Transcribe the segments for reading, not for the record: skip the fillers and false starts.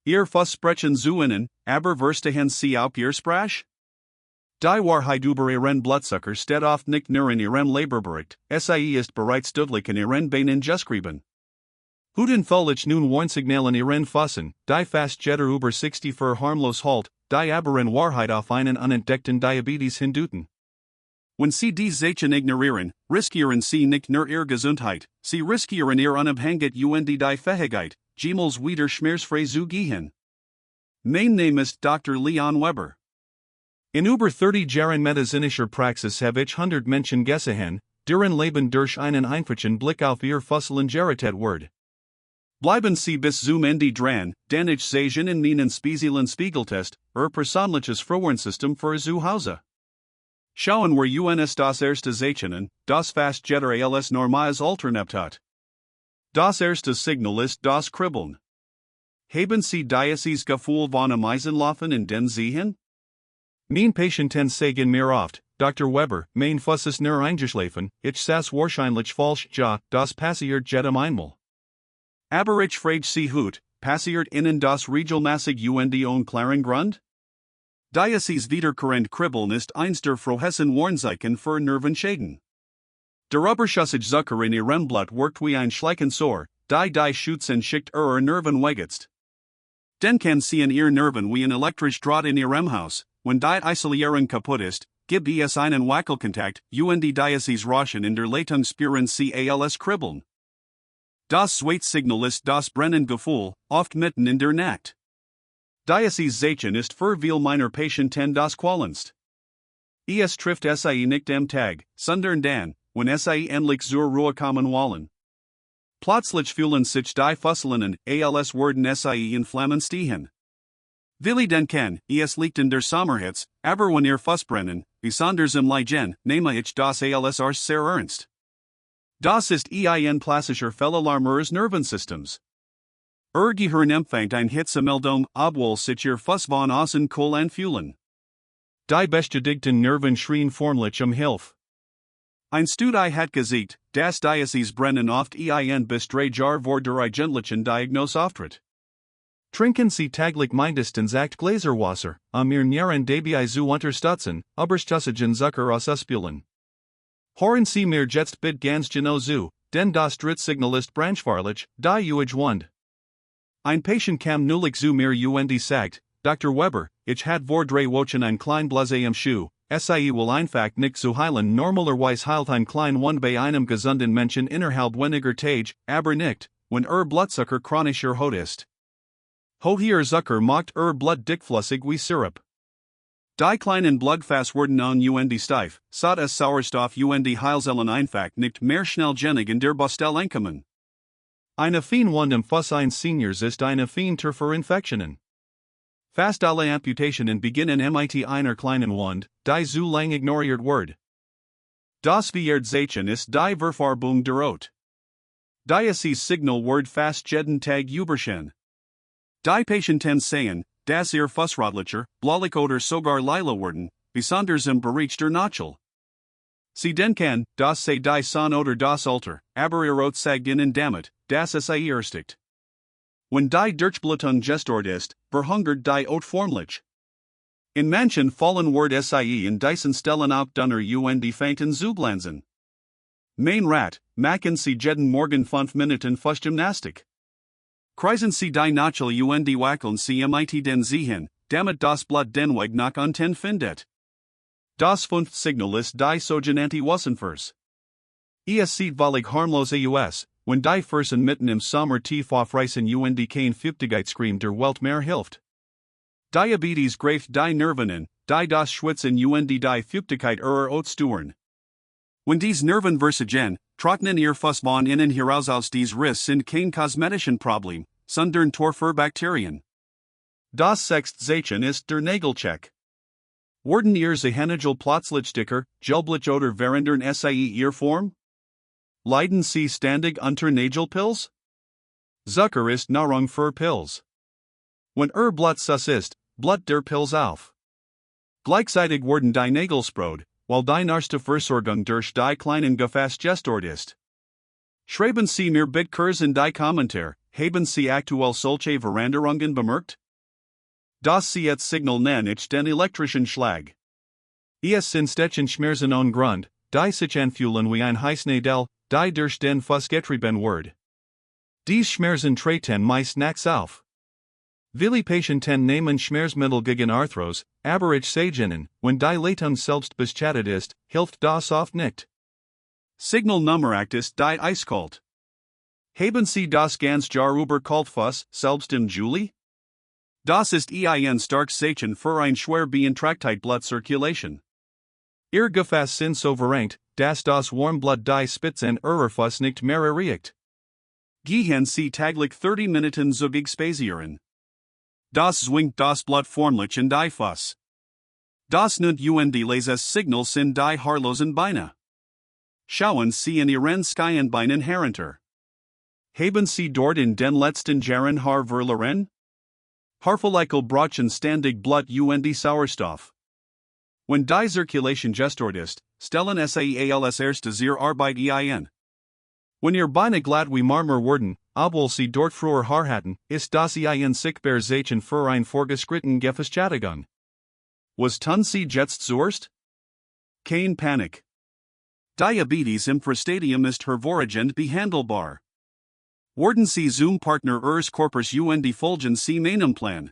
Ihr Fuß sprechen zu Ihnen, aber verstehen Sie auch Ihr Sprache? Die Wahrheit über Ihren Blutzucker steht oft nicht nur in Ihrem Leberbericht, sie ist bereits deutlich in Ihren Beinen geschrieben. Huden völlig nun Warnsignalen Ihren Füßen, die fast jeder über 60 für harmlos halt, die aber in Wahrheit auf einen unentdeckten Diabetes hindeuten. Wenn Sie dies Zeichen ignorieren, riskieren Sie nicht nur Ihre Gesundheit, Sie riskieren Ihr Unabhängigkeit und die Fähigkeit, jemals wieder schmerzfrei zu gehen. Mein Name ist Dr. Leon Weber. In über 30 Jahren medizinischer Praxis habe ich 100 Menschen gesehen, deren Leben durch einen einfachen Blick auf ihr Füßchen gerettet wird. Bleiben Sie bis zum Ende dran, denn ich sage in meinen speziellen Spiegeltest, persönliches Frühwarnsystem für zu Hause. Schauen wir uns das erste Zeichen, das fast jeder als normales Alternativ. Das erste Signal ist das Kribbeln. Haben Sie dieses Gefühl von am Eisenlaufen in den Sehen? Mein Patienten sagen mir oft, Dr. Weber, mein Fuß ist nur eingeschlafen, ich saß wahrscheinlich falsch, das passiert jedem einmal. Aber ich frage Sie hut, passiert Ihnen das regelmäßig und ohne klaren Grund? Dieses wiederkehrende Kribbeln ist eins der frühesten Warnzeichen für Nervenschäden. Der Überschussige Zucker in Ihrem Blut wirkt wie ein Schleichensor, die Schützen schickt Ihre Nerven wegest. Denken Sie an Ihre Nerven wie ein elektrisch Draht in Ihrem Haus, wenn die Isolierung kaputt ist, gibt es einen Wackelkontakt, und die dieses Rauschen in der Leitung spüren Sie als Kribbeln. Das zweite Signal ist das Brennengefühl, oft mitten in der Nacht. Dieses Zeichen ist für viele meiner Patienten das Qualendste. Es trifft sie nicht am Tag, sondern dann, wenn sie endlich zur Ruhe kommen wollen. Plötzlich fühlen sich die Füßchen als werden sie in Flammen stehen. Willi denken, es liegt in der Sommerhitze, aber wenn ihr Fuß brennen, besonders im Liegen, nehme ich das als sehr ernst. Das ist ein klassischer Fehlalarm Ihres Nervensystems. Gehirn empfängt ein Hitzemeldung, obwohl sich Ihr Fuß von außen cool anfühlen. Die beschädigten Nerven schrien formlich Hilfe. Ein Studie hat gezeigt, dass dieses Brennen oft bis 3 Jahre vor der eigentlichen Diagnose auftritt. Trinken Sie täglich mindestens 8 Gläser Wasser, Ihr Nieren dabei zu unterstützen, überschüssigen Zucker auszuspülen. Hören Sie mir jetzt bitte ganz genau zu, denn das Drittsignal ist branchfarlig, die wand. Ein Patient kam neulich zu mir und sagt, Dr. Weber, ich had vor 3 Wochen ein klein Blase am Schuh, sie will einfach nicht zu heilen, normalerweise heilt ein klein Wund bei einem gesunden Menschen innerhalb weniger Tage, aber nicht, wenn Blutzucker chronisch erhöht ist. Hoher Zucker macht Blut dickflüssig wie Syrup. Die kleinen Blutfass werden an und steif, so dass Sauerstoff und Heilzellen einfach nicht mehr schnell gängig in der Bostel ankommen. Eine Fien Wund im Fuß eines Seniors ist eine Fien für Infektionen. Fast alle Amputationen beginnen mit einer kleinen Wund, die zu lang ignoriert wird. Das Zeichen ist die Verfärbung der Haut. Dieses Signal wird fast jeden Tag übersehen. Die Patienten sehen, dass ihr Fuß rötlicher, bläulich oder sogar lila werden, besonders im Bereich der Knöchel. Sie denken, dass sie die Sonne oder das Alter, aber ihr Haut sagt ihnen damit, dass es erstickt. Wenn die Durchblutung gestört ist, verhungert die Haut formlich. In manchen Fällen wird sie in diesen Stellen abdunner und fängt zu glanzen. Mein Rat, machen Sie jeden Morgen 5 Minuten Fußgymnastik. Kreisen Sie die Knöchel und wackeln Sie mit den Zehen, damit das Blut den Weg nach unten findet. Das fünfte Signal ist die sogenannte Wassenfers. Es sieht völlig harmlos aus, wenn die Fersen mitten im Sommer tief aufreißen und kein Feuchtigkeitscreme der Welt mehr hilft. Diabetes greift die Nerven, die das Schwitzen und die Feuchtigkeit ihrer Haut stören. Wenn dies Nerven versagen, trocknen ihr Fuß von innen heraus aus dies Riss sind kein kosmetischen Problem, sondern Tor für Bakterien. Das sechste Zeichen ist der Nagelcheck. Werden ihr Zehennagel plötzlich dicker, gelblich oder verändern sie ihr Form? Leiden Sie ständig unter Nagelpilz? Zucker ist Nahrung für Pilz. Wenn Blut sus ist, blut der Pilz auf. Gleichzeitig werden die Nägel spröd, weil die Versorgung durch die kleinen Gefäße gestört ist. Schreiben Sie mir bitte kurz in die Kommentare, haben Sie aktuell solche Veränderungen bemerkt? Das Sie jetzt Signal nennen ich den elektrischen Schlag. Es sind Stechen Schmerzen on Grund, die sich anfühlen wie ein Heißnadel, die durch den Fuß getrieben wird. Dies Schmerzen treten meist nachts auf. Viele Patienten nehmen Schmerzmittel gegen Arthrose, aber ich sage Ihnen, wenn die Leitung selbst beschädigt ist, hilft das oft nicht. Signal Nummer 8 ist die eiskalt. Haben Sie das ganz Jahr über Kaltfuß, selbst im Juli? Das ist ein stark Zeichen für ein schwer beeinträchtigt Blutzirkulation. Ihr Gefäß sind so verrenkt, dass das Warmblut die Spitzen Ihrer Fuß nicht mehr erreicht. Gehen Sie täglich 30 Minuten zügig spazieren. Das zwingt das Blut formlich in die Fuß. Das nimmt les Signals in die haarlosen Beine. Schauen Sie in Ihren Skyenbeinen herunter. Haben Sie dort in den letzten Jahren Haar verloren? Haarfollikel brauchen ständig Blut und Sauerstoff. Wenn die Zirkulation gestört ist, stellen Sie als erstes Ihre Arbeit ein. Wenn Ihr Beine glatt wie Marmor werden, obwohl Sie dort früher Haar hatten, ist das ein sichtbar Zeichen für ein fortgeschritten Gefäßschädigung. Was tun Sie jetzt zuerst? Keine Panik. Diabetes im Stadium ist hervorragend behandelbar. Werden Sie zum Partner Ihres Körpers und folgen Sie meinem Plan.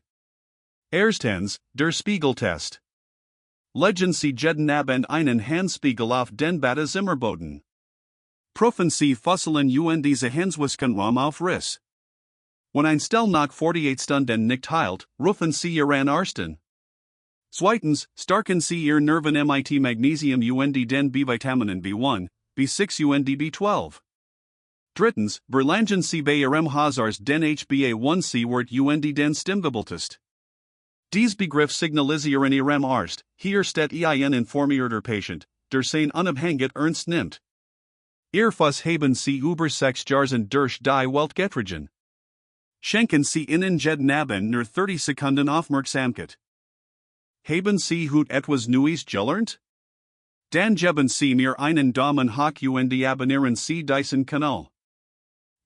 Erstens, der Spiegeltest. Legen Sie jeden Abend einen Handspiegel auf den Badezimmerboden. Prüfen Sie Fossilien und diese Handwiskenraum auf Riss. Wenn ein Stell nach 48 Stunden nicht heilt, rufen Sie Ihren Arzt. Zweitens, stärken Sie Ihr Nerven mit Magnesium und den B-Vitaminen B1, B6 und B12. Drittens, berlangen Sie bei Ihrem Hausarzt den HbA1c-Wert und den Stimmgebeltest. Dies Begriff signalisieren Ihrem Arzt, hier steht ein informierter Patient, der sein unabhängig ernst nimmt. Ihr Fuß haben Sie über 6 Jahren durch die Welt getragen. Schenken Sie Ihnen jeden Abend nur 30 Sekunden Aufmerksamkeit. Haben Sie heute etwas Neues gelernt? Dann geben Sie mir einen Daumen hoch und abonnieren Sie diesen Kanal.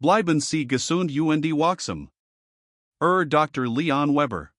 Bleiben Sie gesund und wachsam. Dr. Leon Weber.